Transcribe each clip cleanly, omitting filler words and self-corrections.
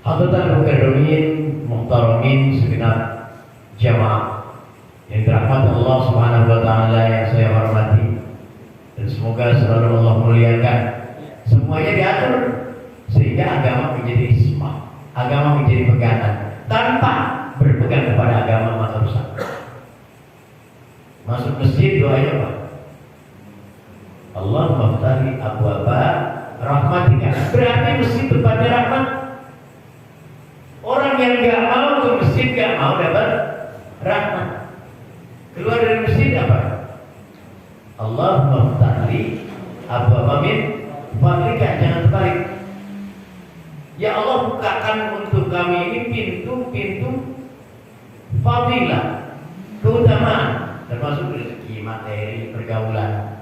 Hadirin mukarramin, muhtaramin segenap jamaah yang dirahmati Allah Subhanahu wa taala yang saya hormati, dan semoga selalu Allah muliakan. Semuanya diatur sehingga agama menjadi ismah, agama menjadi pegangan. Tanpa berpegang kepada agama maka rusak. Masuk masjid doanya apa? Allah maftari abwaba rahmatika. Berarti masjid tempatnya rahmat. Orang yang gak mau ke masjid gak mau dapat rahmat. Keluar dari masjid apa? Allah maftari abwaba min fadlika. Jangan terbalik. Ya Allah, bukakan untuk kami ini pintu-pintu fadilah, keutamaan, termasuk rezeki, materi, pergaulan.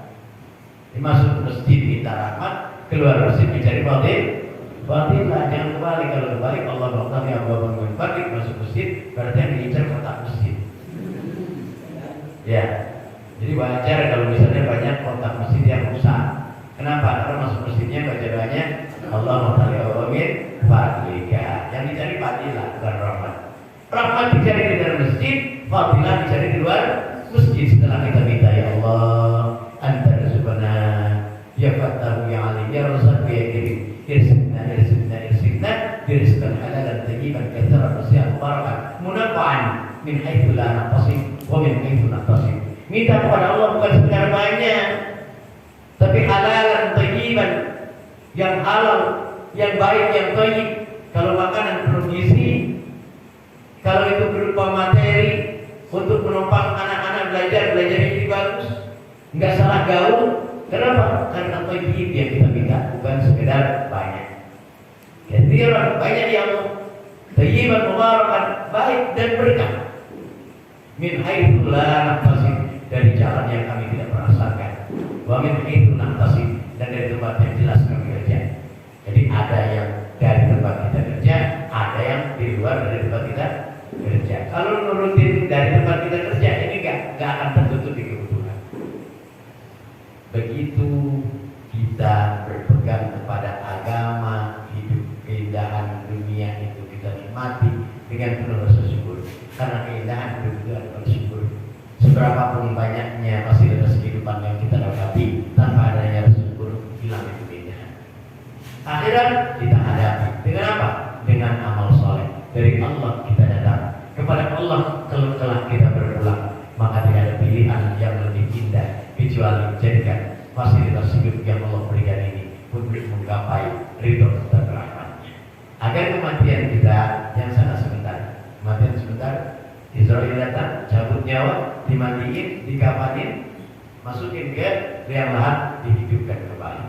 Masuk masjid minta rahmat, keluar masjid mencari fadilah. Jangan kembali. Kalau kembali Allah maftari abwaba min fadlik, masuk masjid berarti yang diincar kotak masjid. Ya, jadi wajar kalau misalnya banyak kotak masjid yang rusak. Kenapa? Karena masuk masjidnya baca doanya Allah maftari abwaba min fadlika. Yang dicari fadilah bukan rahmat. Rahmat dicari di dalam masjid, fadilah dicari di luar masjid. Setelah kita minta, ya Allah, Anta rizqana, ya Fattahu ya Alim, ya Razzaq ya Karim, irsikna rizqan halalan tayyiban katsiran wasi'an barakan munafa'an min haitsu la nahtasib wa min haitsu nahtasib. Minta kepada Allah bukan sekedar banyak, tapi halalan tayyiban, yang halal, yang baik, yang thayyib. Kalau makanan bergizi, kalau itu berupa materi untuk menopang anak-anak belajar ini bagus, nggak salah gaul. Kenapa? Karena thayyib yang kita minta, bukan sekedar banyak. Jadi orang banyak yang thayyiban mubarakan, baik dan berkah. Min haitsu la nahtasib, dari jalan yang kami tidak merasakan. Wa min haitsu nahtasib, dan dari tempat yang jelas kami kerja. Jadi ada yang dari tempat kita kerja, ada yang di luar dari tempat kita kerja. Kalau nurutin dari tempat kita kerja, ini nggak akan tertutup di kebutuhan. Begitu kita berpegang kepada agama, hidup keindahan dunia itu kita nikmati dengan penuh rasa syukur. Karena keindahan hidup itu adalah syukur. Seberapapun banyaknya fasilitas kehidupan yang kita dapati, tanpa adanya rasa syukur, hilang itu keindahan. Akhirat kita hadapi dengan apa? Dengan amal soleh. Dari Allah kita datang, kepada Allah kelak kita berpulang. Maka tidak ada pilihan yang lebih indah kecuali jadikan fasilitas hidup yang Allah berikan ini untuk menggapai ridho dan rahmatnya. Agar kematian kita yang sangat sebentar, kematian sebentar, Israel datang, cabut nyawa, dimandiin, dikafanin, masukin ke liang lahat, dihidupkan kembali.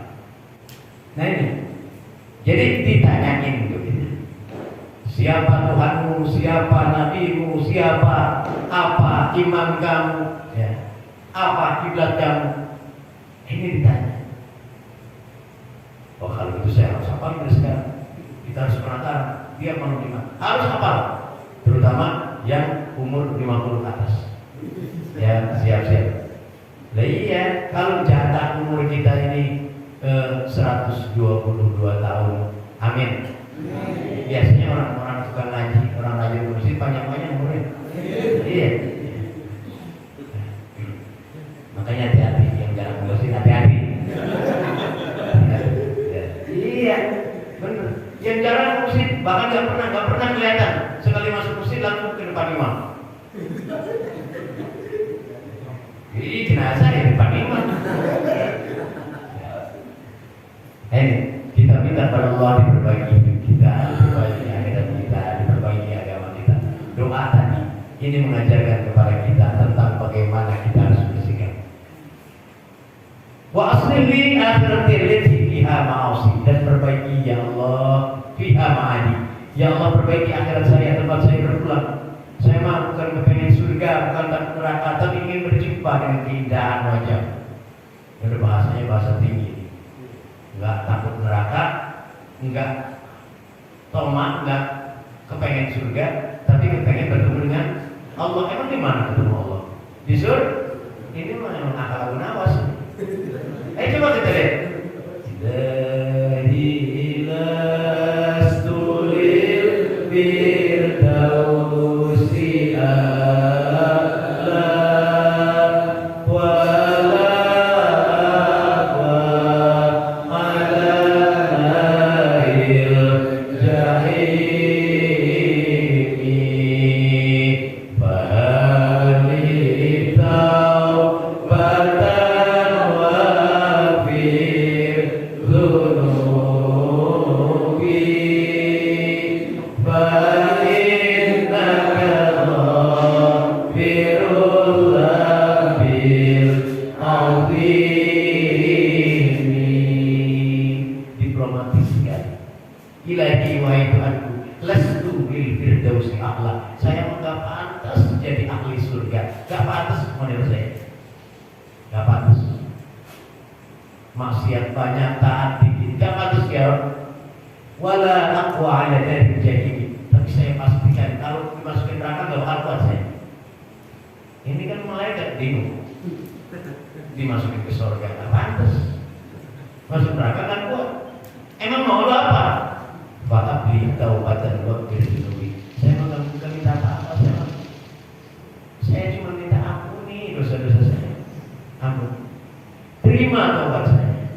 Nah ini, jadi ditanyain gitu. Siapa Tuhanmu, siapa Nabimu, siapa apa imam kamu, ya, apa kiblat kamu? Ini ditanya. Oh, kalau itu saya harus hafal dari sekarang. Kita harus penasaran, dia mau gimana? Harus hafal, terutama yang umur 50 ke atas. Ya, siap-siap. Lah iya, kalau jatah umur kita ini 122 tahun, amin. Biasanya orang-orang tukang ngaji, orang rajin musik panjang-panjang umurnya. Iya. Makanya hati-hati, yang jarang musik hati-hati. Iya, benar. Yang jarang musik bahkan nggak pernah kelihatan. Sekali masuk musik langsung ke depan imam. Ini jenazah ya depan imam. Kita minta pada Allah diperbaiki hidup kita, diperbaiki akhirat kita, diperbaiki agama kita. Doa tadi ini mengajarkan kepada kita tentang bagaimana kita harus bersikap. Wa aslih li akhirati allati fiha ma'asi, dan perbaiki ya Allah fiha ma'adi. Ya Allah, perbaiki akhirat saya, tempat saya berpulang. Saya mah bukan kepengen surga, bukan takut neraka, tapi ingin berjumpa dengan keindahan wajah. Itu bahasanya bahasa tinggi. Enggak takut neraka, enggak tomat, enggak kepengen surga, tapi kepengen bertemu dengan Allah. Emang di mana ketemu Allah? Di surga? Ini mah yang akal nawas. Coba kita lihat. Ilahi ilastu lil ilahi wa Tuhanku, lastu bil firdausi a'la. Saya enggak pantas jadi ahli surga. Enggak pantas menurut saya. Enggak pantas. Maksiat banyak, taat dikit, enggak pantas ya. Wala aqwa ala dari jahili. Tapi saya pastikan kalau dimasukin neraka enggak bakal kuat saya. Ini kan malaikat bingung. Dimasukin ke surga enggak pantas. Masuk neraka kan kuat. Emang mau lo apa? Pak beli taubatan waktu dulu. Saya bukan minta apa-apa, saya cuma minta ampuni dosa-dosa saya. Ampun. Terima taubat saya.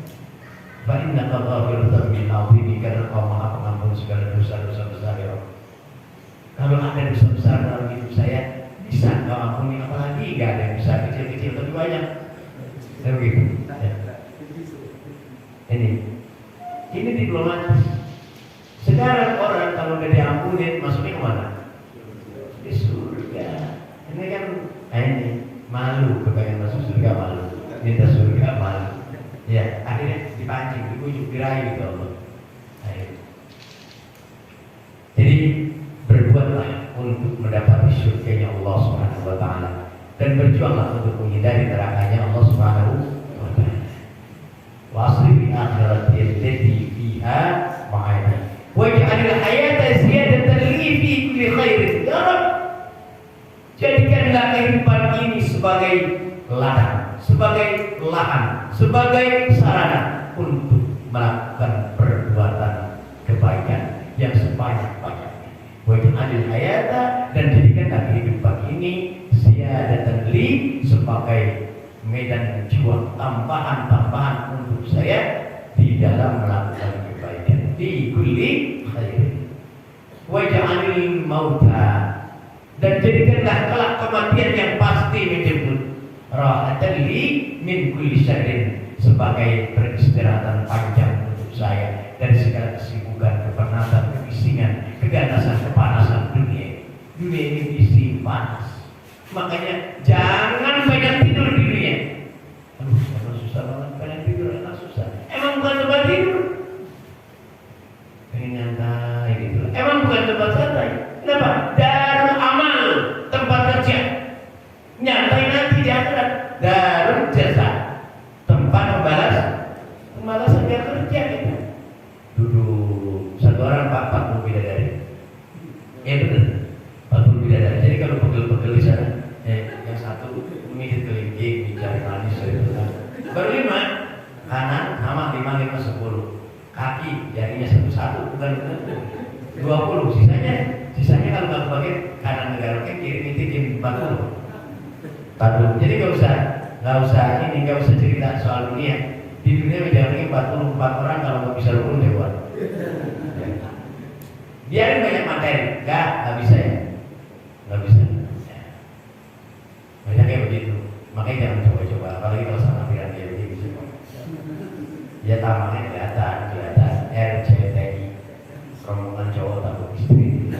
Fa innaka ghafirun dzambil azim, karena Kau Maha Pengampun segala dosa-dosa besar ya Allah. Kalau ada dosa besar dalam hidup saya, bisa Kau ampuni, apalagi enggak ada yang bisa kecil-kecil tapi banyak. Begitu. Ya. Ini diplomatis. Sekarang orang kalau udah diampunin masuknya kemana? Di surga. Ini kan ini malu, kepengen masuk surga malu, minta surga malu. Ya akhirnya dipancing, dibujuk, dirayu gitu Allah. Jadi berbuatlah untuk mendapati surganya Allah Subhanahu Wa Taala dan berjuanglah untuk menghindari nerakanya Allah Subhanahu Wa Taala. Wasri bi akhirati allati fiha ma'ana. Waj'alil hayata ziyadatan li fi kulli khairin. Ya Rabb, jadikanlah kehidupan ini sebagai ladang, sebagai lahan, sebagai sarana untuk melakukan perbuatan kebaikan yang sebanyak-banyaknya. Waj'alil hayata, dan jadikanlah kehidupan ini ziyadatan li sebagai medan juang, tambahan-tambahan untuk saya di dalam melakukan kebaikan. Di kulli khairin. Waj'alil mauta, dan jadikanlah kelak kematian yang pasti menjemput. Rahatan li min kulli syarrin, sebagai peristirahatan panjang untuk saya dari segala kesibukan, kepenatan, kebisingan, keganasan, kepanasan dunia. Dunia ini isi panas. Makanya jangan banyak tidur di dunia. Aduh, emang susah banget banyak tidur, enak susah. Emang bukan tempat tidur. Pengen nyantai gitu. Emang bukan tempat santai. Kenapa? Darul amal, tempat kerja. Nyantai nanti di akhirat. Darul jasa, tempat pembalasan dia kerja gitu. Duduk satu orang 40 bidadari. Ya betul, 40 bidadari. Jadi kalau pegel-pegel di sana, yang satu mikir kelingking, bicara manis, baru 5 kanan sama 5, 5, 10. Kaki jarinya satu-satu, bukan 20. Sisanya kalau nggak pakai kanan ngegarokin, kiri ngitikin 40. Jadi nggak usah cerita soal dunia. Di dunia menjalani 44 orang, kalau nggak bisa rukun lewat. Biarin banyak materi, nggak bisa ya, nggak bisa. Banyak kayak begitu. Makanya jangan coba-coba, apalagi kalau sama pikiran dia begitu. Ya tamannya kelihatan RCTI, rombongan cowok takut istri.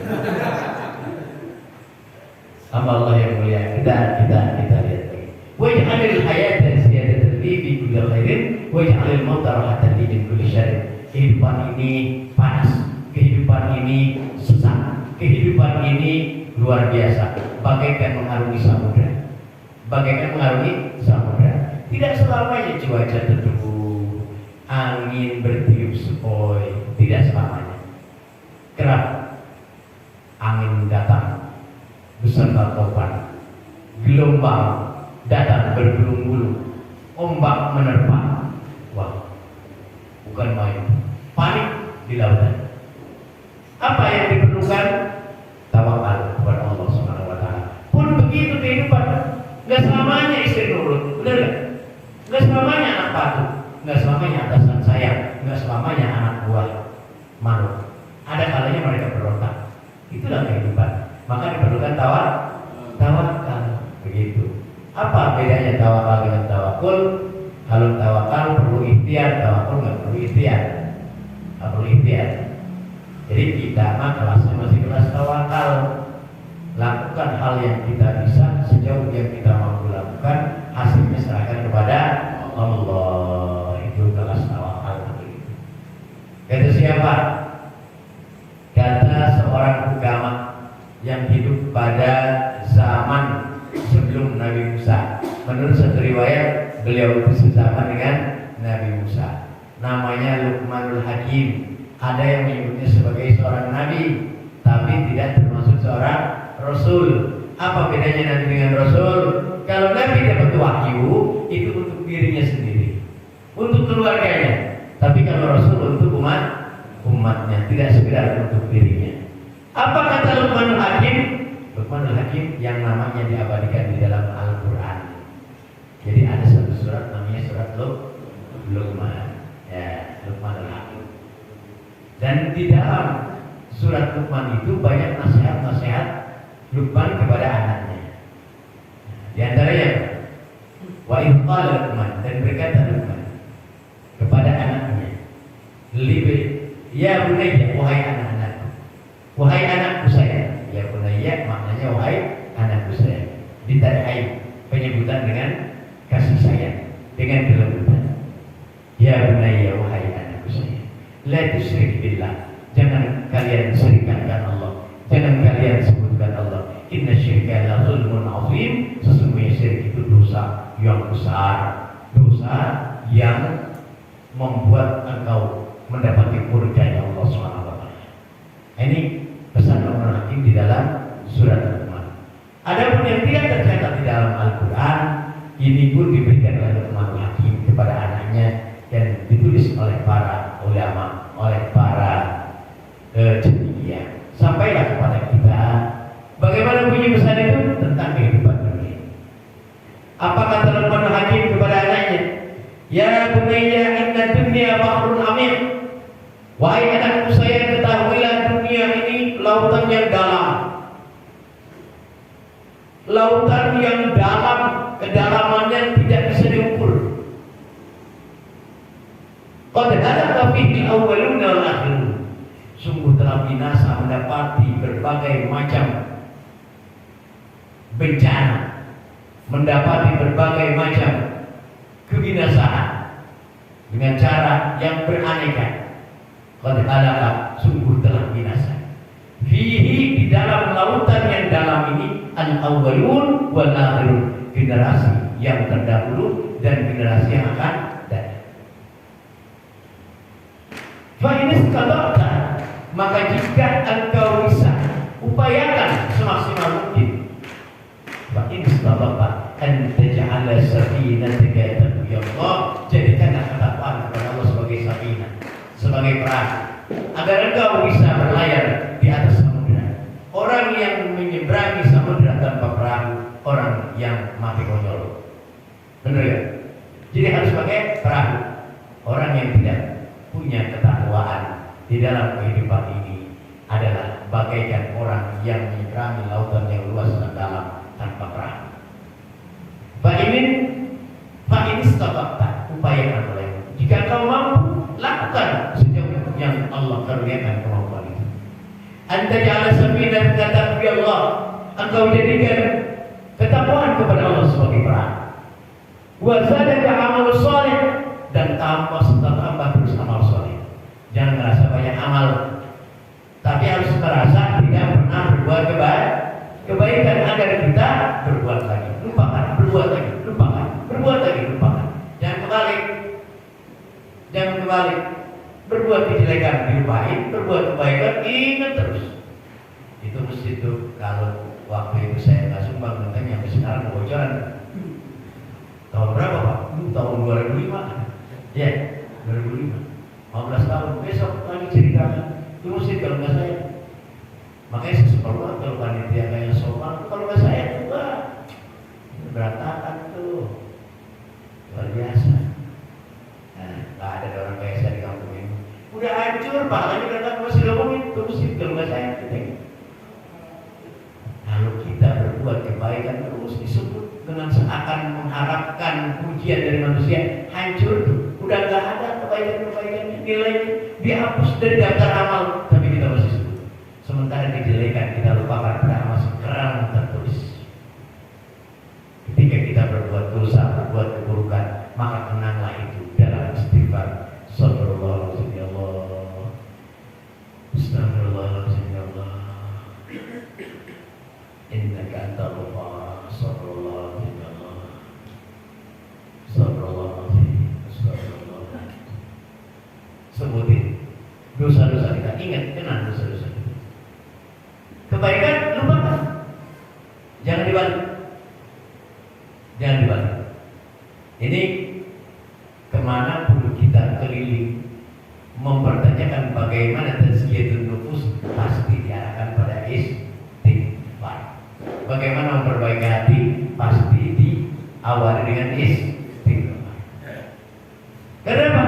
Hamba Allah yang mulia, kita lihat lagi. Waj'alil hayata ziyadatan li fi kulli khairin waj'alil mauta rahatan li min kulli syarrin. Kehidupan ini panas, kehidupan ini sesak, kehidupan ini luar biasa, bagaikan mengarungi samudra. Tidak selamanya cuaca teduh, angin bertiup sepoi, tidak selamanya. Kerap angin datang beserta topan, gelombang datang bergulung-gulung, ombak menerpa. Wah, bukan main. Panik di lautan. Apa yang diperlukan? Tawakal kepada Allah Subhanahu Wa Taala. Pun begitu kehidupan, nggak selamanya istri nurut, benar nggak? Nggak selamanya anak patuh, nggak selamanya atasan sayang, nggak selamanya anak buah manut. Ada kalanya mereka berontak. Itulah kehidupan. Maka diperlukan tawakal. Begitu. Apa bedanya tawakal dengan tawakul? Kalau tawakal perlu ikhtiar, tawakul nggak perlu ikhtiar. Nggak perlu ikhtiar. Jadi kita mah kelasnya masih kelas tawakal. Lakukan hal yang kita bisa sejauh yang kita mampu lakukan, hasilnya serahkan kepada Allah. Itu kelas tawakal. Itu siapa? yang hidup pada zaman sebelum Nabi Musa. Menurut satu riwayat, beliau itu sezaman dengan Nabi Musa. Namanya Luqmanul Hakim. Ada yang menyebutnya sebagai seorang nabi, tapi tidak termasuk seorang rasul. Apa bedanya nabi dengan rasul? Kalau nabi dapat wahyu, itu untuk dirinya sendiri, untuk keluarganya. Tapi kalau rasul untuk umatnya, tidak sekedar untuk dirinya. Apa kata Luqmanul Hakim? Luqmanul Hakim yang namanya diabadikan di dalam Al-Quran. Jadi ada satu surat namanya surat Luqman, ya, Luqmanul Hakim. Dan di dalam surat Luqman itu banyak nasihat-nasihat Luqman kepada anaknya. Di antaranya, wa idh qala Luqman, dan berkata Luqman kepada anaknya, ya bunayya, wahai anak-anakku, wahai anakku sayang. Ya bunayya maknanya wahai anakku sayang. Ditandai penyebutan dengan kasih sayang, dengan kelembutan. Ya bunayya, wahai anakku sayang, la tusyrik billah, jangan kalian serikatkan Allah, jangan kalian sebutkan Allah. Inna syirka la zulmun azim, sesungguhnya syirik itu dosa yang besar, dosa yang membuat engkau mendapati murkanya Allah SWT. Ini pesan Luqmanul Hakim di dalam surat Luqman. Adapun yang tidak tercatat di dalam Al-Quran, ini pun diberikan oleh Luqmanul Hakim kepada anaknya dan ditulis oleh para ulama, oleh para cendekia. Sampailah kepada kita bagaimana bunyi pesan itu tentang kehidupan dunia. Apa kata Luqmanul Hakim kepada anaknya? Ya bunayya, inna dunya bahrun amir. Wahai anakku sayang, ketahuilah dunia ini lautan yang dalam. Lautan yang dalam, kedalamannya tidak bisa diukur. Qad halaka fihi al-awwaluna wal akhirun. Sungguh telah binasa mendapati berbagai macam bencana, mendapati berbagai macam kebinasaan dengan cara yang beraneka. Qad halaka, sungguh telah binasa. Fihi, di dalam lautan yang dalam ini, al-awwalun wal akhirun, generasi yang terdahulu dan generasi yang akan datang. Fa in istada'ta, maka jika engkau bisa upayakan semaksimal mungkin. Fa in istada'ta an taj'ala safinataka taqiyallah, jadikanlah ketakwaan kepada Allah sebagai safinah, sebagai perahu, agar engkau bisa berlayar di atas samudra. Orang yang menyeberangi samudra tanpa perahu, orang yang mati konyol. Benar ya? Jadi harus pakai perahu. Orang yang tidak punya ketakwaan di dalam kehidupan ini adalah bagaikan orang yang menyeberangi lautan yang luas dan dalam tanpa perahu. Fa'in istata'ta, upayakan olehmu. Jika kau mampu, lakukan sejauh yang Allah karuniakan kemampuan itu. Anta ja'ala safinah kata Allah, engkau jadikan ketakwaan kepada Allah sebagai perahu. Wa zadaka amal salih, dan tambah terus amal salih. Jangan merasa banyak amal, tapi harus merasa tidak pernah berbuat kebaikan agar kita berbuat lagi, lupakan, berbuat lagi, lupakan, berbuat lagi, lupakan. Jangan kebalik, berbuat kejelekan dilupain, berbuat kebaikan ingat terus. Itu mesti itu. Kalau waktu itu saya nggak sumbang, nanti sampai sekarang kebocoran. Tahun berapa Pak? Tahun 2005. Ya, 2005. 15 tahun. Besok lagi ceritakan. Itu mesti kalau nggak saya. Makanya seseorang kalau panitia kayak sopan, kalau nggak saya juga berantakan tuh, luar biasa. Nah, nggak ada orang kayak saya di kampung ini. Udah hancur, pahalanya berantakan, masih ngomongin itu mesti kalau nggak saya. Kalau kita berbuat kebaikan terus disebut dengan seakan mengharapkan pujian dari manusia, hancur tuh. Udah nggak ada kebaikan-kebaikannya, nilainya dihapus dari daftar amal, tapi kita masih sebut. Sementara kejelekan kita lupakan, padahal masih kerang tertulis. Ketika kita berbuat dosa, berbuat keburukan, maka kenanglah itu dalam istighfar. Astagfirullahaladzim ya Allah. kebaikan lupakan. Jangan dibalik. Jangan dibalik. Ini kemana perlu kita keliling mempertanyakan bagaimana tazkiyatun nufus, pasti diarahkan pada istighfar. Bagaimana memperbaiki hati, pasti diawali dengan istighfar. Kenapa?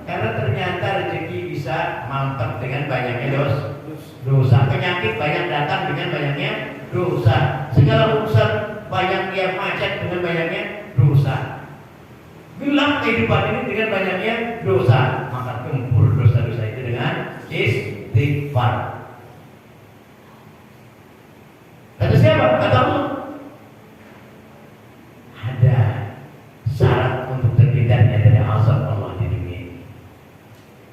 Karena ternyata rezeki bisa mampet dengan banyaknya dosa. Penyakit banyak datang dengan banyaknya dosa. Segala urusan banyak yang macet dengan banyaknya dosa. Gelap kehidupan ini dengan banyaknya dosa. Maka gempur dosa-dosa itu dengan istighfar. Kata siapa? Kata Allah. Ada syarat untuk terhindarnya dari azab Allah di dunia ini.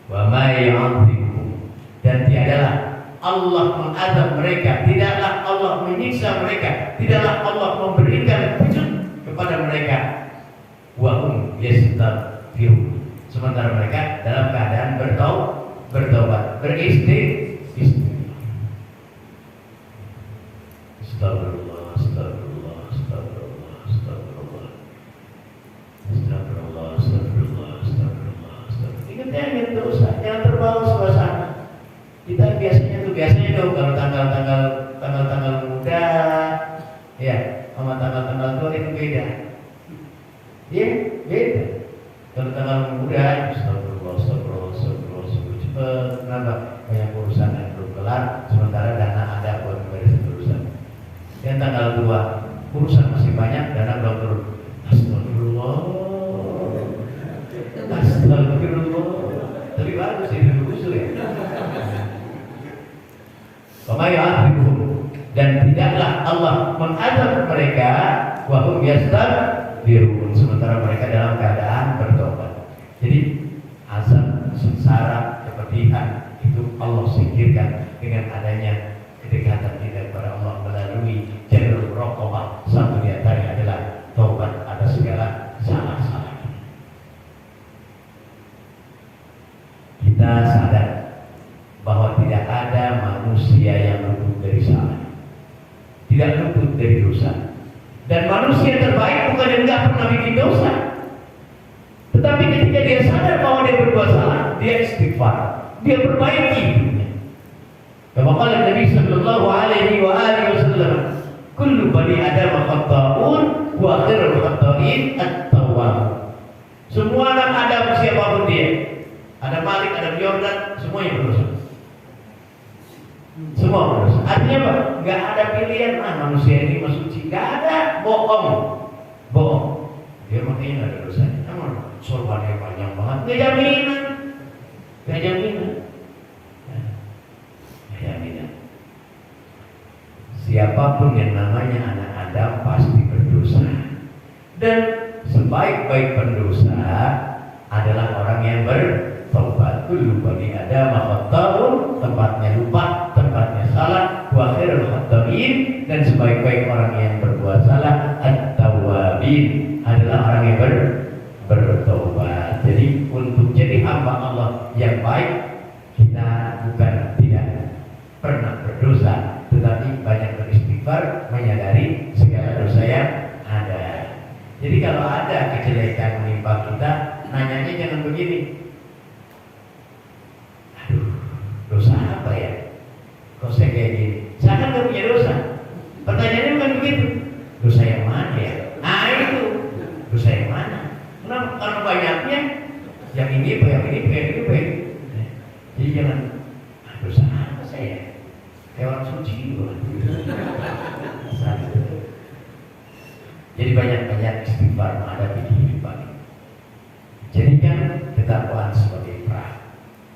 Wa ma yu'adzibuhum, dan tiadalah Allah mengazab mereka, tidaklah Allah menyiksa mereka, tidaklah Allah memberikan wujud kepada mereka. Wa hum yastaghfirun, sementara mereka dalam keadaan bertaubat, Astagfirullah, astagfirullah, astagfirullah, astagfirullah, astagfirullah, astagfirullah, astagfirullah, astagfirullah. Ingat dosa, jangan terbawa suasana. Kita biasanya dong kalau tanggal muda, ya, sama tanggal tua itu beda. Ya, beda. Kalau tanggal muda, astagfirullah, astagfirullah, astagfirullah, cepat, kenapa? Banyak urusan yang belum kelar, sementara dana ada buat memberes urusan. Yang tanggal tua, urusan masih banyak, dana belum turun. Astagfirullah, astagfirullah. Tapi bagus ini usul ya. Dan tidaklah Allah mengazab mereka wa hum yastaghfirun, sementara mereka dalam keadaan bertobat. Jadi azab, sengsara, kepedihan itu Allah singkirkan dengan adanya kedekatan kita kepada Allah melalui jalur raqabah. Satu di antaranya adalah taubat atas segala salah-salah. Kita sadar bahwa tidak ada manusia yang luput dari salah, tidak luput dari dosa. Dan manusia terbaik bukan yang tidak pernah bikin dosa, tetapi ketika dia sadar bahwa dia berbuat salah, dia istighfar, dia perbaiki hidupnya. Kama qala Nabi sallallahu alaihi wasallam, kullu bani adam khata'un wa khairul khata'in at-tawwab. Semua anak Adam siapapun dia, ada Malik, ada Jordan, semuanya berdosa. Semua berdosa. Artinya apa? Gak ada pilihan, manusia ini masuk suci. Gak ada, bohong. Dia makanya gak ada dosanya. Namun sorbannya panjang banget. Gak jaminan. Siapapun yang namanya anak Adam pasti berdosa. Dan sebaik-baik pendosa adalah orang yang bertobat. Kullu bani Adam khata'un, tempatnya lupa, tempatnya salah. Wa khairul khata'in, dan sebaik-baik orang yang berbuat salah at-tawwabin, adalah orang yang bertobat. Jadi untuk jadi hamba Allah yang baik, kita bukan tidak pernah berdosa, tetapi banyak beristighfar, menyadari segala dosa yang ada. Jadi kalau ada kejelekan menimpa kita, nanyanya jangan begini, aduh, dosa apa ya? Kok saya kayak gini? Saya kan gak punya dosa. Pertanyaannya bukan begitu. Dosa yang mana ya? Nah itu, dosa yang mana? Karena banyaknya, yang ini, yang ini. Jadi jangan, dosa apa saya? Kayak orang suci juga. Jadi banyak-banyak istighfar menghadapi kehidupan. Jadikan ketakwaan sebagai perah.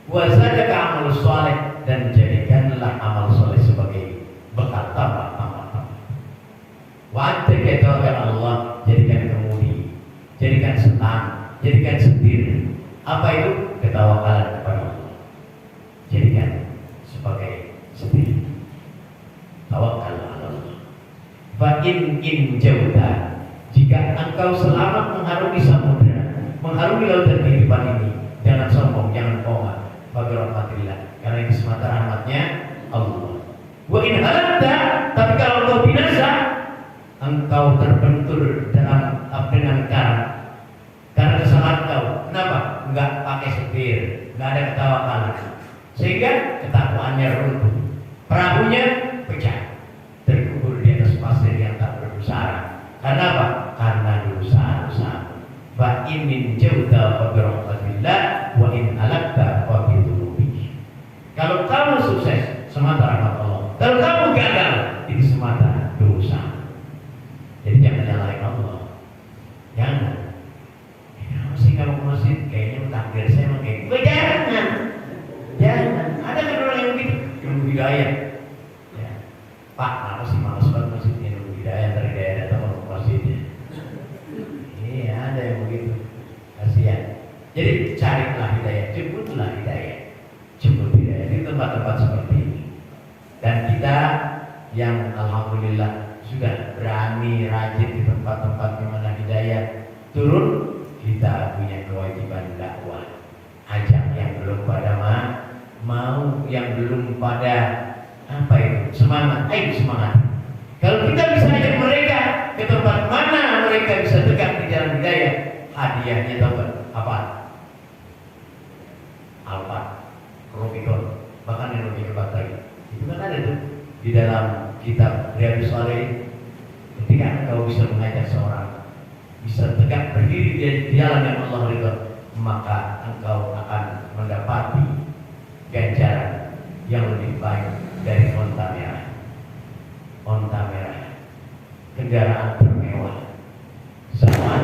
Wazadaka amal soleh, dan jadikanlah amal soleh sebagai bekal tambah. Wa'adaka tawakkal Allah, jadikan kemudi, jadikan senang, jadikan sendiri. Apa itu? Ketawakalan kepada Allah. Jadikan sebagai sendiri. Tawakal Allah. Fa in jauda, jika engkau selamat mengharungi samudra, mengharungi lautan kehidupan ini, jangan sombong, jangan koma. Bagi rahmatillah, karena itu semata rahmatnya Allah. Wa in halatta engkau terbentur dengan karang karena kesalahan kau. Kenapa? Enggak pakai setir, enggak ada ketawa kalah, sehingga ketakwaannya runtuh, perahunya pecah, terkubur di atas pasir yang tak berbusara. Karena apa? Karena dosa-dosa. Fa in min jauda fa bi rahmatillah wa in alakta fa bi dhunubi. Kalau kamu sukses semata rahmat Allah, kalau kamu gagal itu semata dosa. Jadi jangan nyalahin Allah. Jangan. Kamu sih kamu ke masjid kayaknya takdir saya emang kayak gitu. Jangan. Jangan. Ada kan orang yang begitu, yang budaya. Ya. Pak, kenapa sih malas banget masjidnya yang budaya dari daerah atau ke masjidnya? Iya, ada yang begitu. Kasihan. Jadi carilah hidayah, jemputlah hidayah. Jemput hidayah di tempat-tempat seperti ini. Dan kita yang alhamdulillah sudah berani rajin di tempat-tempat di mana hidayah turun, kita punya kewajiban dakwah. Ajak yang belum pada mau, yang belum pada apa itu semangat, ayo semangat. Kalau kita bisa ajak mereka ke tempat mana mereka bisa tegak di jalan hidayah, hadiahnya tahu apa? Alphard, Rubicon, bahkan yang lebih hebat lagi. Itu kan ada tuh di dalam kitab Riyadhus Shalihin. Ketika engkau bisa mengajak seorang bisa tegak berdiri di jalan yang Allah ridha, maka engkau akan mendapati ganjaran yang lebih baik dari onta merah. Onta merah, kendaraan termewah zaman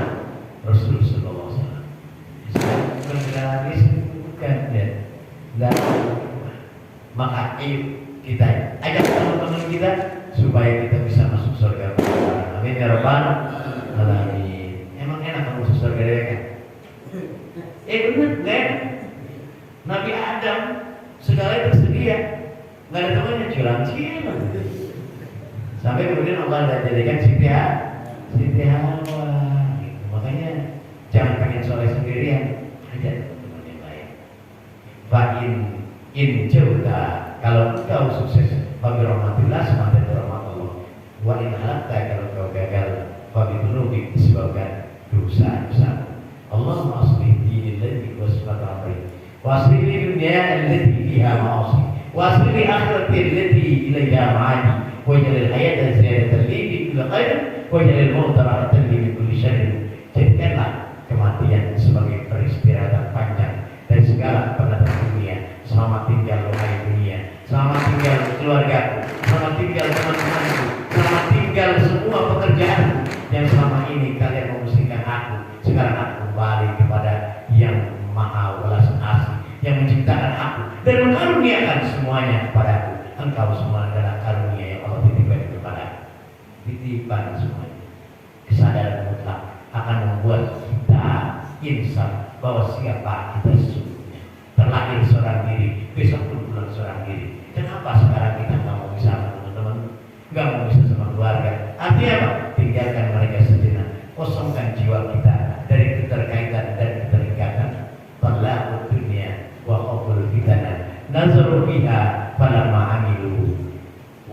Rasulullah SAW. Kendaraan bukan ya. Maka ayo kita ajak teman-teman kita supaya kita bisa masuk surga. Amin ya rabbal alamin. Emang enak kamu masuk surga ya kan? Benar kan? Nabi Adam segala tersedia, nggak ada temannya, cilang-cilang. Sampai kemudian Allah jadikan Siti Hawa. Makanya jangan pengen soleh sendirian, ajak teman yang lain. Fa'in jauda, kalau kau sukses bagi rahmatillah semata rahmat Allah. Wa in halakta, kalau kau gagal bagi dhunubi disebabkan dosa-dosa. Allah aslih dinil ladzi wasfat amri wa aslih li dunya allati fiha ma'asi wa aslih li akhirati allati ilayha ma'adi wa jalil hayata ziyadatan li bi kulli khair wa jalil mauta rahatan li bi kulli syarr. Jadikanlah kematian sebagai peristirahatan panjang dari segala penatap dunia. Selamat tinggal wahai dunia, selamat tinggal keluargaku, selamat tinggal teman-temanku, selamat tinggal semua pekerjaanku yang selama ini kalian memusingkan aku. Sekarang aku kembali kepada yang maha welas asih, yang menciptakan aku dan mengaruniakan semuanya kepadaku. Engkau semua adalah karunia yang Allah titipkan kepadaku. Titipan semuanya. Kesadaran mutlak akan membuat kita insaf bahwa siapa kita sesungguhnya. Terlahir seorang diri, besok pun pulang seorang diri. Kenapa sekarang kita nggak mau bisa sama teman-teman, nggak mau bisa sama keluarga? Artinya apa? Tinggalkan mereka sejenak, kosongkan jiwa kita dari keterkaitan dan keterikatan. Talaqud dunia wa khawful fitnah nazaru fiha falamma amilu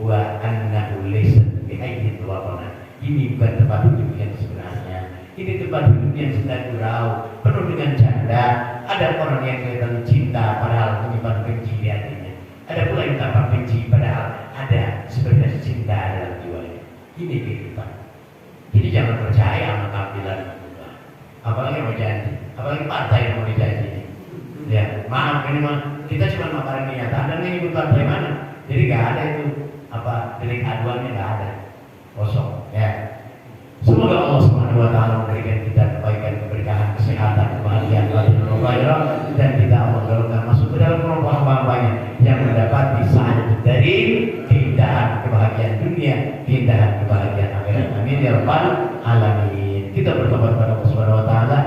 wa annahu laysa bi'aydin wawana. Ini bukan tempat duduk yang sebenarnya. Ini tempat duduk yang sedang gurau, penuh dengan canda. Ada orang yang kelihatan cinta padahal menyimpan benci di hatinya. Ada pula yang tampak benci padahal ada sebenarnya cinta dalam jiwanya. Ini kehidupan. Jadi jangan percaya sama tampilan, apalagi mau janji, apalagi partai yang mau dijanji. Ya, maaf ini mah kita cuma makan kenyataan dan ini partai mana. Jadi nggak ada itu apa delik aduannya, nggak ada, kosong. Ya. Semoga Allah Subhanahu wa taala memberikan kita kebaikan, keberkahan, kesehatan, kebahagiaan, dan kita Allah masuk ke dalam kelompok hamba-hambanya yang mendapati saat dari keindahan kebahagiaan dunia, keindahan kebahagiaan akhirat. Amin ya rabbal alamin. Kita bertobat pada Allah Subhanahu wa taala.